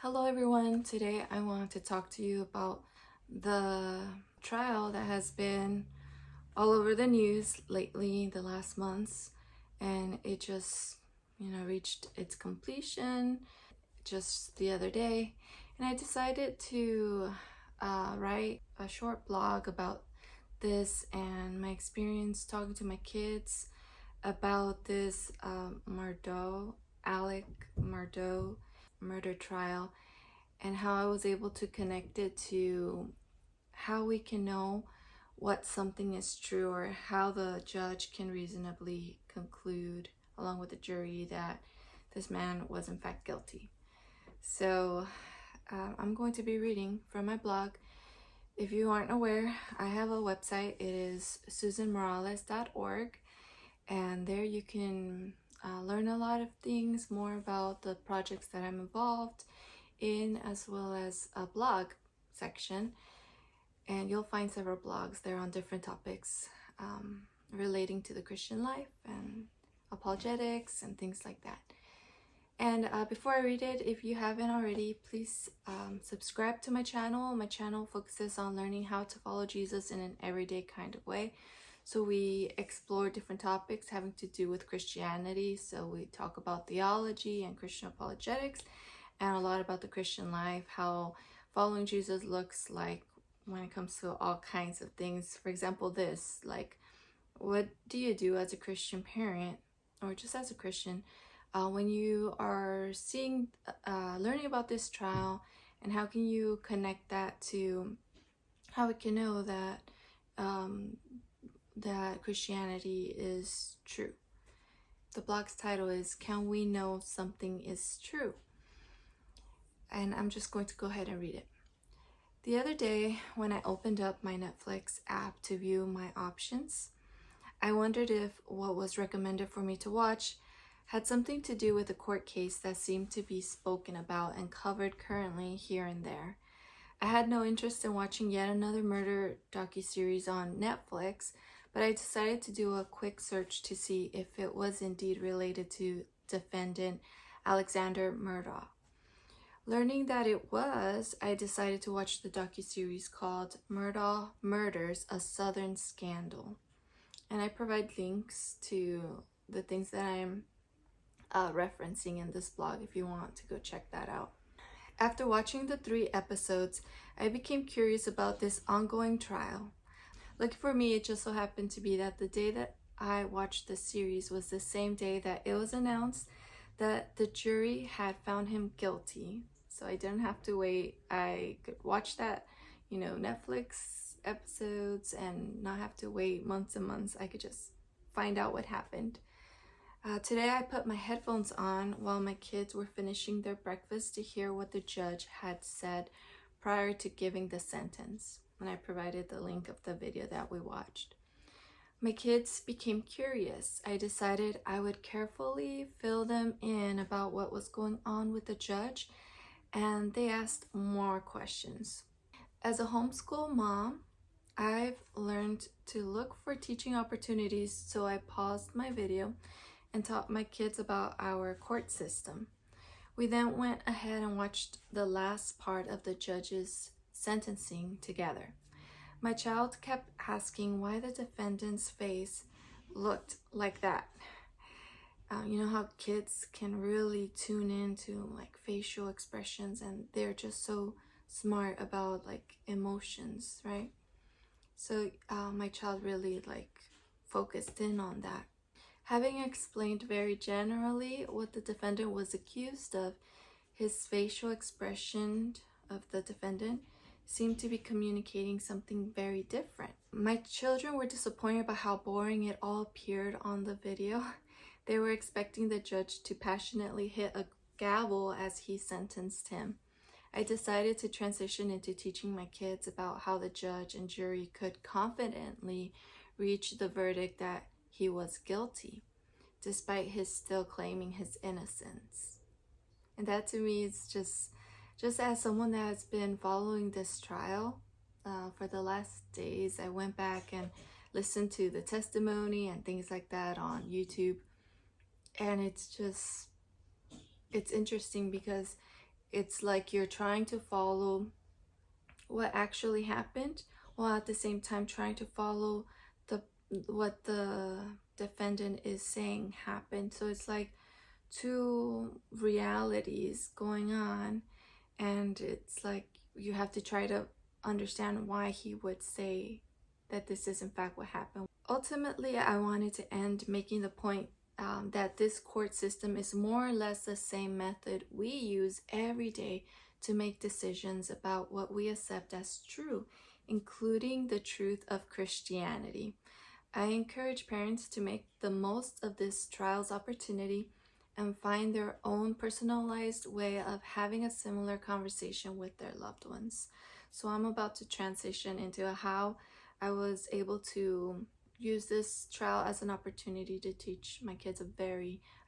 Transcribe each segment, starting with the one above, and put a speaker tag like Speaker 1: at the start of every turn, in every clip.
Speaker 1: Hello everyone, today I want to talk to you about the trial that has been all over the news lately, the last months, and it just, reached its completion just the other day. And I decided to write a short blog about this and my experience talking to my kids about this Alec Murdaugh murder trial, and how I was able to connect it to how we can know what something is true, or how the judge can reasonably conclude, along with the jury, that this man was in fact guilty. So I'm going to be reading from my blog. If you aren't aware, I have a website. It is susanmorales.org, and there you can learn a lot of things more about the projects that I'm involved in, as well as a blog section. And you'll find several blogs there on different topics relating to the Christian life and apologetics and things like that. And before I read it, if you haven't already, please subscribe to my channel. My channel focuses on learning how to follow Jesus in an everyday kind of way. So we explore different topics having to do with Christianity. So we talk about theology and Christian apologetics, and a lot about the Christian life, how following Jesus looks like when it comes to all kinds of things. For example, this, like, what do you do as a Christian parent, or just as a Christian, when you are learning about this trial, and how can you connect that to how we can know that that Christianity is true. The blog's title is "Can We Know Something is True?" And I'm just going to go ahead and read it. The other day, when I opened up my Netflix app to view my options, I wondered if what was recommended for me to watch had something to do with a court case that seemed to be spoken about and covered currently here and there. I had no interest in watching yet another murder docuseries on Netflix, but I decided to do a quick search to see if it was indeed related to defendant Alexander Murdaugh. Learning that it was, I decided to watch the docuseries called Murdaugh Murders: A Southern Scandal. And I provide links to the things that I'm referencing in this blog if you want to go check that out. After watching the 3 episodes, I became curious about this ongoing trial. Lucky for me, it just so happened to be that the day that I watched the series was the same day that it was announced that the jury had found him guilty. So I didn't have to wait. I could watch that, Netflix episodes and not have to wait months and months. I could just find out what happened. Today I put my headphones on while my kids were finishing their breakfast to hear what the judge had said prior to giving the sentence, and I provided the link of the video that we watched. My kids became curious. I decided I would carefully fill them in about what was going on with the judge, and they asked more questions. As a homeschool mom, I've learned to look for teaching opportunities, so I paused my video and taught my kids about our court system. We then went ahead and watched the last part of the judge's sentencing together. My child kept asking why the defendant's face looked like that. You know how kids can really tune into like facial expressions, and they're just so smart about like emotions, right? So my child really focused in on that. Having explained very generally what the defendant was accused of, his facial expression of the defendant seemed to be communicating something very different. My children were disappointed by how boring it all appeared on the video. They were expecting the judge to passionately hit a gavel as he sentenced him. I decided to transition into teaching my kids about how the judge and jury could confidently reach the verdict that he was guilty, despite his still claiming his innocence. And that to me is just as someone that has been following this trial for the last days. I went back and listened to the testimony and things like that on YouTube, and it's interesting because it's like you're trying to follow what actually happened, while at the same time trying to follow the what the defendant is saying happened. So it's like two realities going on, and it's like you have to try to understand why he would say that this is in fact what happened. Ultimately, I wanted to end making the point that this court system is more or less the same method we use every day to make decisions about what we accept as true, including the truth of Christianity. I encourage parents to make the most of this trial's opportunity and find their own personalized way of having a similar conversation with their loved ones. So I'm about to transition into how I was able to use this trial as an opportunity to teach my kids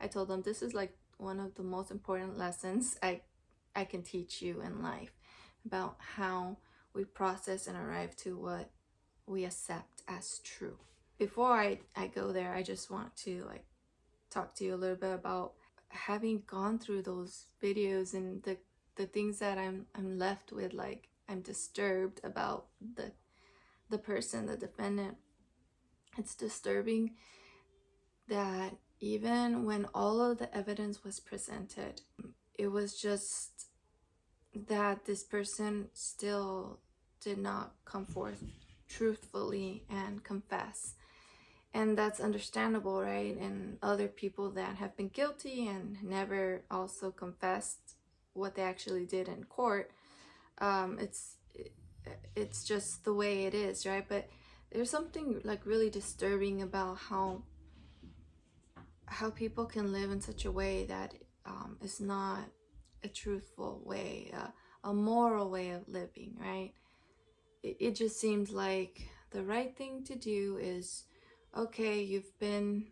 Speaker 1: I told them this is like one of the most important lessons I can teach you in life, about how we process and arrive to what we accept as true. Before I go there, I just want to talk to you a little bit about having gone through those videos and the things that I'm left with. Like, I'm disturbed about the person, the defendant. It's disturbing that even when all of the evidence was presented, it was just that this person still did not come forth truthfully and confess. And that's understandable, right? And other people that have been guilty and never also confessed what they actually did in court, it's just the way it is, right? But there's something like really disturbing about how people can live in such a way that is not a truthful way, a moral way of living, right? It just seems like the right thing to do is, okay, you've been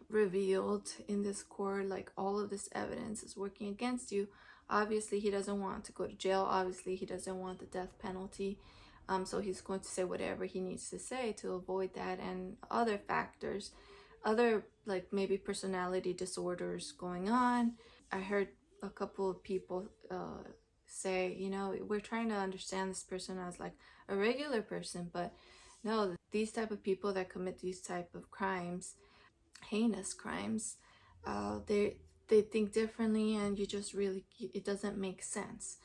Speaker 1: revealed in this court, like all of this evidence is working against you. Obviously, he doesn't want to go to jail. Obviously, he doesn't want the death penalty. So he's going to say whatever he needs to say to avoid that, and other factors, other like maybe personality disorders going on. I heard a couple of people say, we're trying to understand this person as like a regular person, but no, these type of people that commit these type of crimes, heinous crimes, they think differently, and you just really, it doesn't make sense.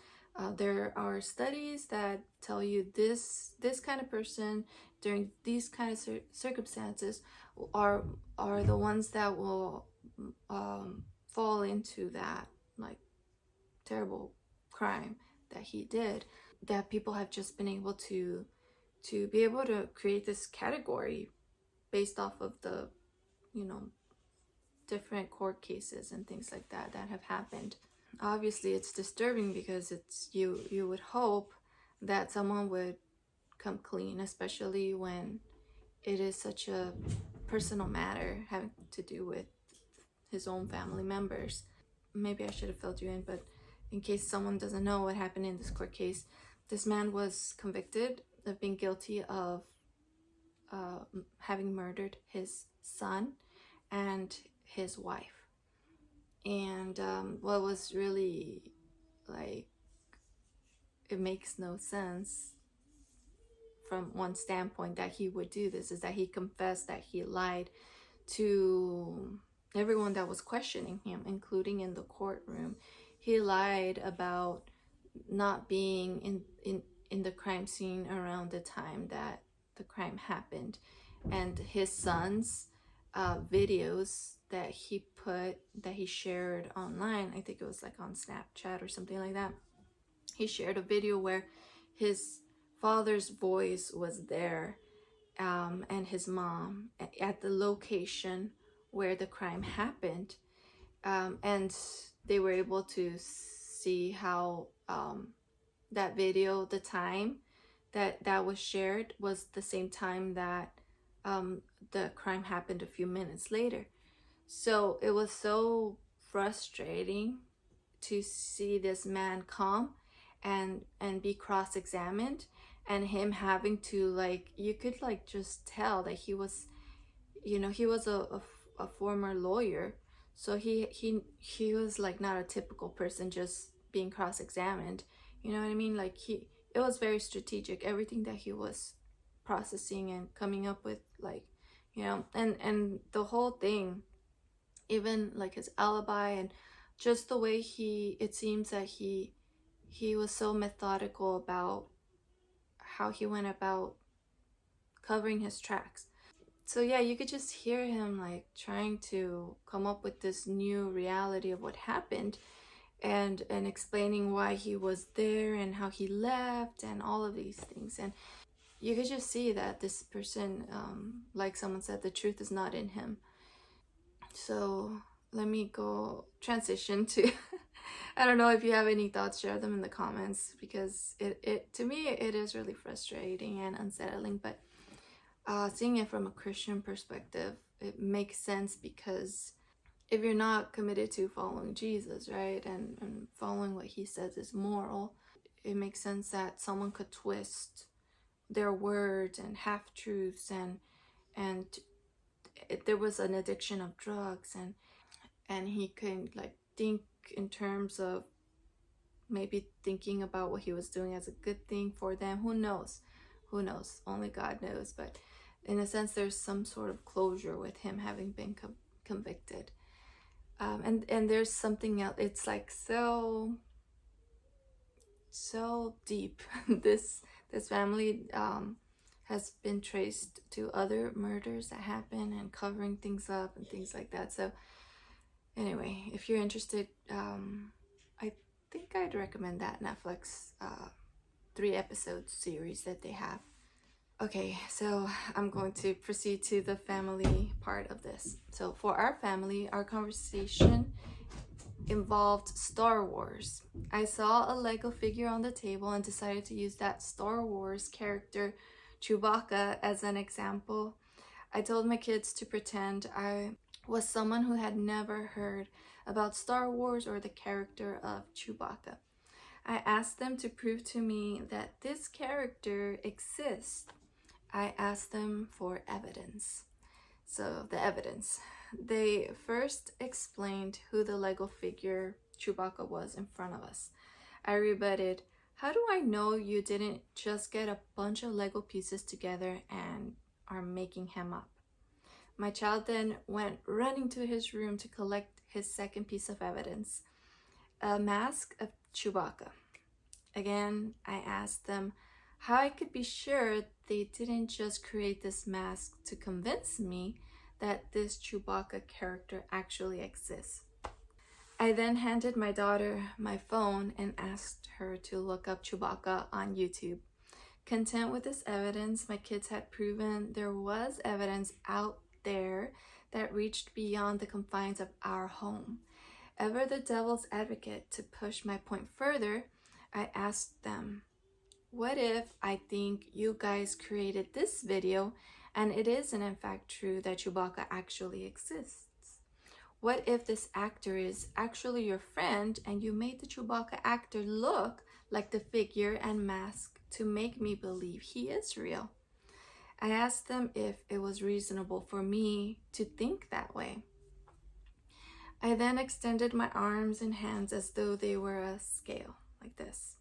Speaker 1: There are studies that tell you this kind of person during these kind of circumstances are the ones that will fall into that like terrible crime that he did. That people have just been able to be able to create this category based off of the different court cases and things like that have happened. Obviously, it's disturbing because it's you would hope that someone would come clean, especially when it is such a personal matter having to do with his own family members. Maybe I should have filled you in, but in case someone doesn't know what happened in this court case, this man was convicted of being guilty of having murdered his son and his wife. And what was really like, it makes no sense from one standpoint that he would do this, is that he confessed that he lied to everyone that was questioning him, including in the courtroom. He lied about not being in the crime scene around the time that the crime happened, and his son's videos that he shared online, I think it was like on Snapchat or something like that. He shared a video where his father's voice was there, and his mom at the location where the crime happened, and they were able to see how that video, the time that was shared, was the same time that the crime happened a few minutes later. So it was so frustrating to see this man come and be cross-examined, and him having to, like, you could just tell that he was, he was a former lawyer. So he was like not a typical person just being cross-examined. You know what I mean? Like it was very strategic. Everything that he was processing and coming up with, like, you know, and the whole thing, even like his alibi and just the way it seems that he was so methodical about how he went about covering his tracks. So yeah, you could just hear him like trying to come up with this new reality of what happened, and explaining why he was there and how he left and all of these things. And you could just see that this person, like someone said, the truth is not in him. So let me go transition to I don't know if you have any thoughts, share them in the comments, because it to me it is really frustrating and unsettling. But seeing it from a Christian perspective, it makes sense, because if you're not committed to following Jesus, right, and following what he says is moral, it makes sense that someone could twist their words and half truths, and there was an addiction of drugs, and he could like think in terms of maybe thinking about what he was doing as a good thing for them. Who knows? Who knows? Only God knows. But in a sense, there's some sort of closure with him having been convicted. And there's something else. It's like so deep. This family has been traced to other murders that happen, and covering things up and things like that. So anyway, if you're interested, I think I'd recommend that Netflix 3-episode series that they have. Okay, so I'm going to proceed to the family part of this. So for our family, our conversation involved Star Wars. I saw a Lego figure on the table and decided to use that Star Wars character Chewbacca as an example. I told my kids to pretend I was someone who had never heard about Star Wars or the character of Chewbacca. I asked them to prove to me that this character exists. I asked them for evidence. So the evidence. They first explained who the Lego figure Chewbacca was in front of us. I rebutted, "How do I know you didn't just get a bunch of Lego pieces together and are making him up?" My child then went running to his room to collect his second piece of evidence, a mask of Chewbacca. Again, I asked them how I could be sure they didn't just create this mask to convince me that this Chewbacca character actually exists. I then handed my daughter my phone and asked her to look up Chewbacca on YouTube. Content with this evidence, my kids had proven there was evidence out there that reached beyond the confines of our home. Ever the devil's advocate, to push my point further, I asked them, what if I think you guys created this video and it isn't in fact true that Chewbacca actually exists? What if this actor is actually your friend and you made the Chewbacca actor look like the figure and mask to make me believe he is real? I asked them if it was reasonable for me to think that way. I then extended my arms and hands as though they were a scale, like this.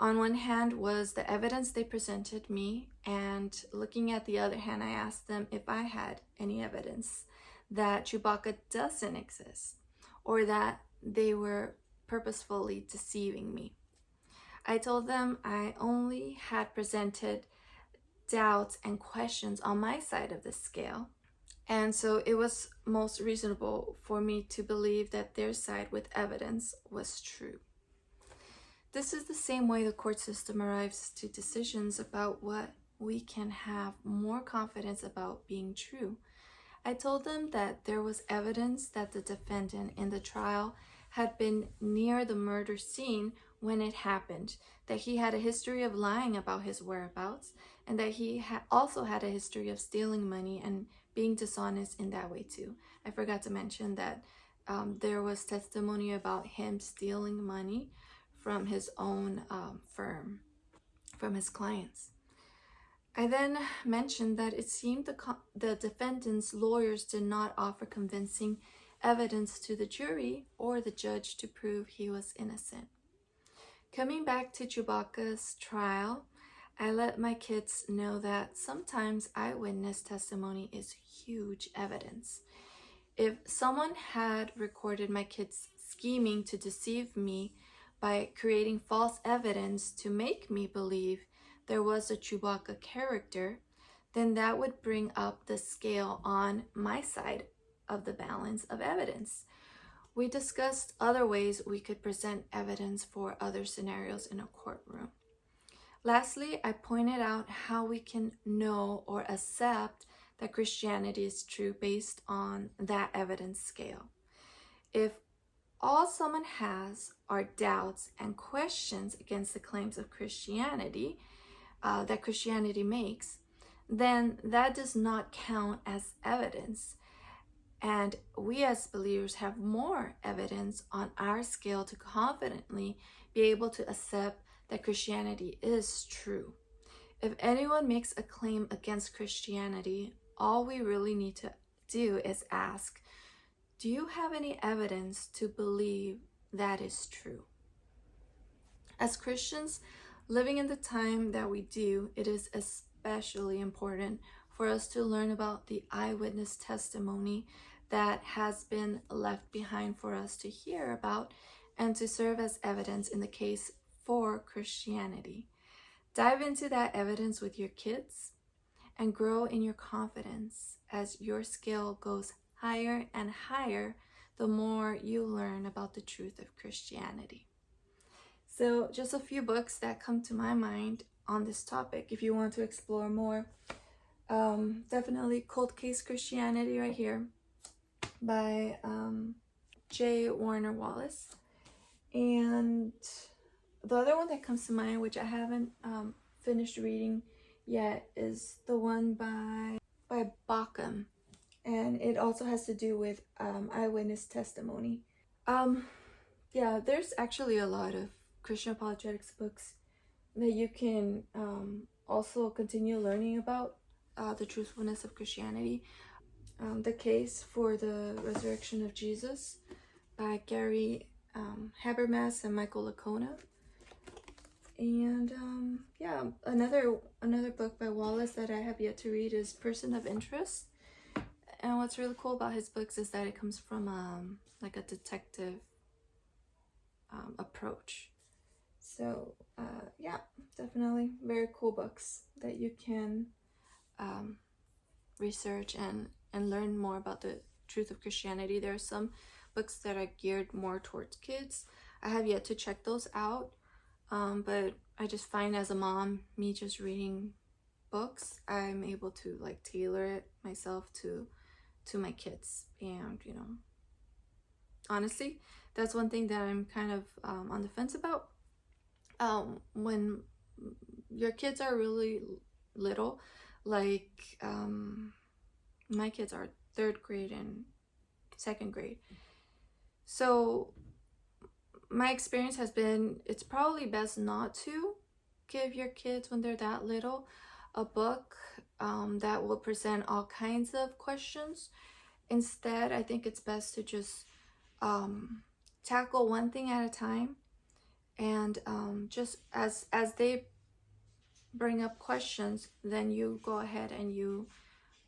Speaker 1: On one hand was the evidence they presented me, and looking at the other hand, I asked them if I had any evidence that Chewbacca doesn't exist, or that they were purposefully deceiving me. I told them I only had presented doubts and questions on my side of the scale, and so it was most reasonable for me to believe that their side with evidence was true. This is the same way the court system arrives to decisions about what we can have more confidence about being true. I told them that there was evidence that the defendant in the trial had been near the murder scene when it happened, that he had a history of lying about his whereabouts, and that he also had a history of stealing money and being dishonest in that way too. I forgot to mention that there was testimony about him stealing money from his own firm, from his clients. I then mentioned that it seemed the defendant's lawyers did not offer convincing evidence to the jury or the judge to prove he was innocent. Coming back to Chewbacca's trial, I let my kids know that sometimes eyewitness testimony is huge evidence. If someone had recorded my kids scheming to deceive me by creating false evidence to make me believe there was a Chewbacca character, then that would bring up the scale on my side of the balance of evidence. We discussed other ways we could present evidence for other scenarios in a courtroom. Lastly, I pointed out how we can know or accept that Christianity is true based on that evidence scale. If all someone has are doubts and questions against the claims of Christianity that Christianity makes, then that does not count as evidence. And we as believers have more evidence on our scale to confidently be able to accept that Christianity is true. If anyone makes a claim against Christianity, all we really need to do is ask, do you have any evidence to believe that is true? As Christians, living in the time that we do, it is especially important for us to learn about the eyewitness testimony that has been left behind for us to hear about and to serve as evidence in the case for Christianity. Dive into that evidence with your kids and grow in your confidence as your scale goes higher and higher the more you learn about the truth of Christianity. So just a few books that come to my mind on this topic if you want to explore more. Definitely Cold Case Christianity right here by J. Warner Wallace. And the other one that comes to mind, which I haven't finished reading yet, is the one by Bauckham, and it also has to do with eyewitness testimony. Yeah, there's actually a lot of Christian apologetics books that you can also continue learning about the truthfulness of Christianity. The Case for the Resurrection of Jesus by Gary Habermas and Michael Licona. And yeah, another book by Wallace that I have yet to read is Person of Interest. And what's really cool about his books is that it comes from like a detective approach. So yeah, definitely very cool books that you can research and learn more about the truth of Christianity. There are some books that are geared more towards kids. I have yet to check those out. But I just find as a mom, me just reading books, I'm able to like tailor it myself to my kids. And you know, honestly, that's one thing that I'm kind of on the fence about. When your kids are really little, like my kids are 3rd grade and 2nd grade, so my experience has been it's probably best not to give your kids, when they're that little, a book that will present all kinds of questions. Instead, I think it's best to just tackle one thing at a time, and just as they bring up questions, then you go ahead and you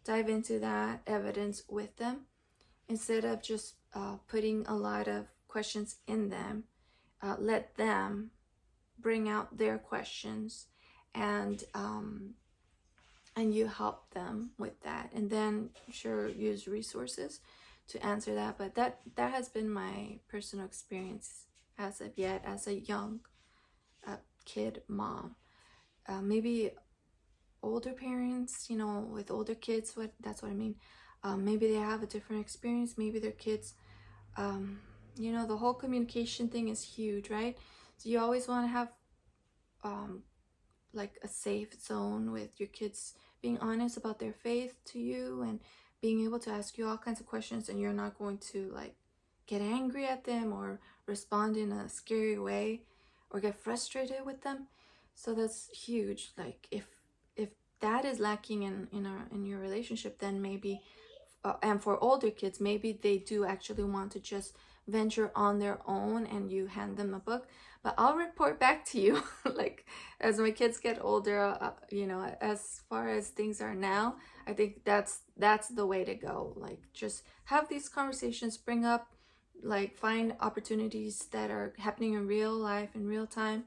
Speaker 1: dive into that evidence with them, instead of just putting a lot of questions in them. Let them bring out their questions, and you help them with that, and then sure, use resources to answer that. But that has been my personal experience as of yet, as a young kid mom. Maybe older parents, you know, with older kids, that's what I mean. Maybe they have a different experience. Maybe their kids, you know, the whole communication thing is huge, right? So you always want to have like a safe zone with your kids being honest about their faith to you and being able to ask you all kinds of questions, and you're not going to like get angry at them or respond in a scary way or get frustrated with them. So that's huge. Like if that is lacking in your relationship, then maybe and for older kids, maybe they do actually want to just venture on their own and you hand them a book. But I'll report back to you like as my kids get older. You know, as far as things are now, I think that's the way to go. Like, just have these conversations, bring up, like, find opportunities that are happening in real life, in real time,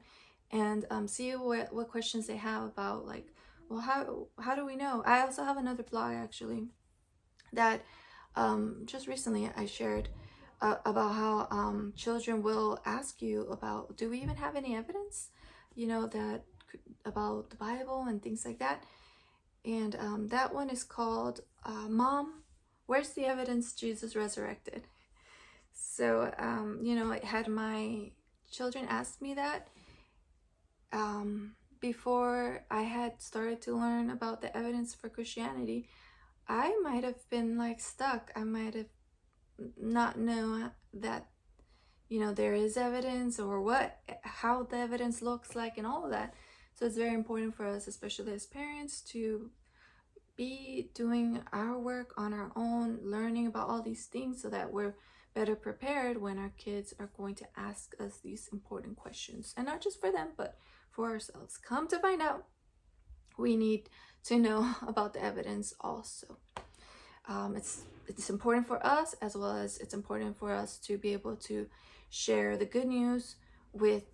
Speaker 1: and see what questions they have about, like, well, how do we know? I also have another blog actually that just recently I shared about how children will ask you about, do we even have any evidence, you know, that about the Bible and things like that. And that one is called Mom, Where's the Evidence Jesus Resurrected? So you know, I had my children ask me that before I had started to learn about the evidence for Christianity. I might have been like stuck. I might have not know that, you know, there is evidence, or how the evidence looks like and all of that. So it's very important for us, especially as parents, to be doing our work on our own, learning about all these things so that we're better prepared when our kids are going to ask us these important questions. And not just for them, but for ourselves. Come to find out, we need to know about the evidence also. It's important for us, as well as it's important for us to be able to share the good news with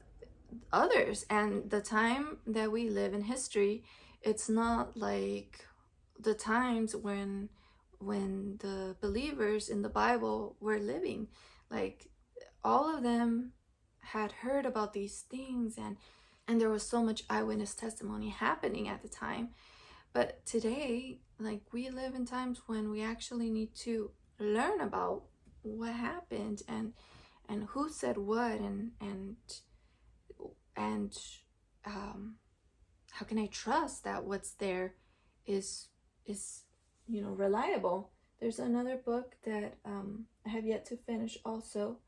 Speaker 1: others. And the time that we live in history, it's not like the times when the believers in the Bible were living. Like, all of them had heard about these things, and there was so much eyewitness testimony happening at the time. But today, like, we live in times when we actually need to learn about what happened and who said what, and how can I trust that what's there is you know, reliable. There's another book that I have yet to finish also,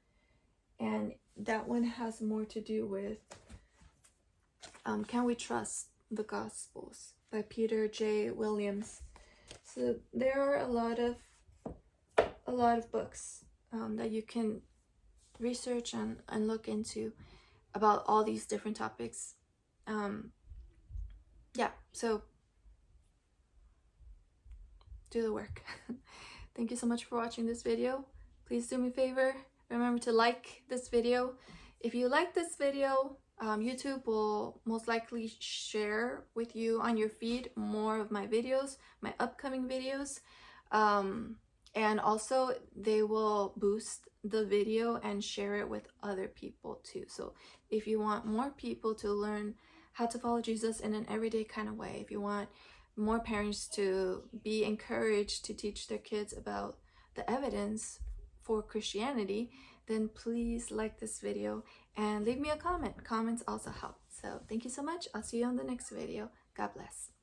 Speaker 1: and that one has more to do with Can We Trust the Gospels by Peter J. Williams. So there are a lot of books that you can research and look into about all these different topics. Yeah, so do the work. Thank you so much for watching this video. Please do me a favor, remember to like this video. If you like this video, YouTube will most likely share with you on your feed more of my videos, my upcoming videos, and also they will boost the video and share it with other people too. So if you want more people to learn how to follow Jesus in an everyday kind of way, if you want more parents to be encouraged to teach their kids about the evidence for Christianity, then please like this video and leave me a comment. Comments also help. So thank you so much. I'll see you on the next video. God bless.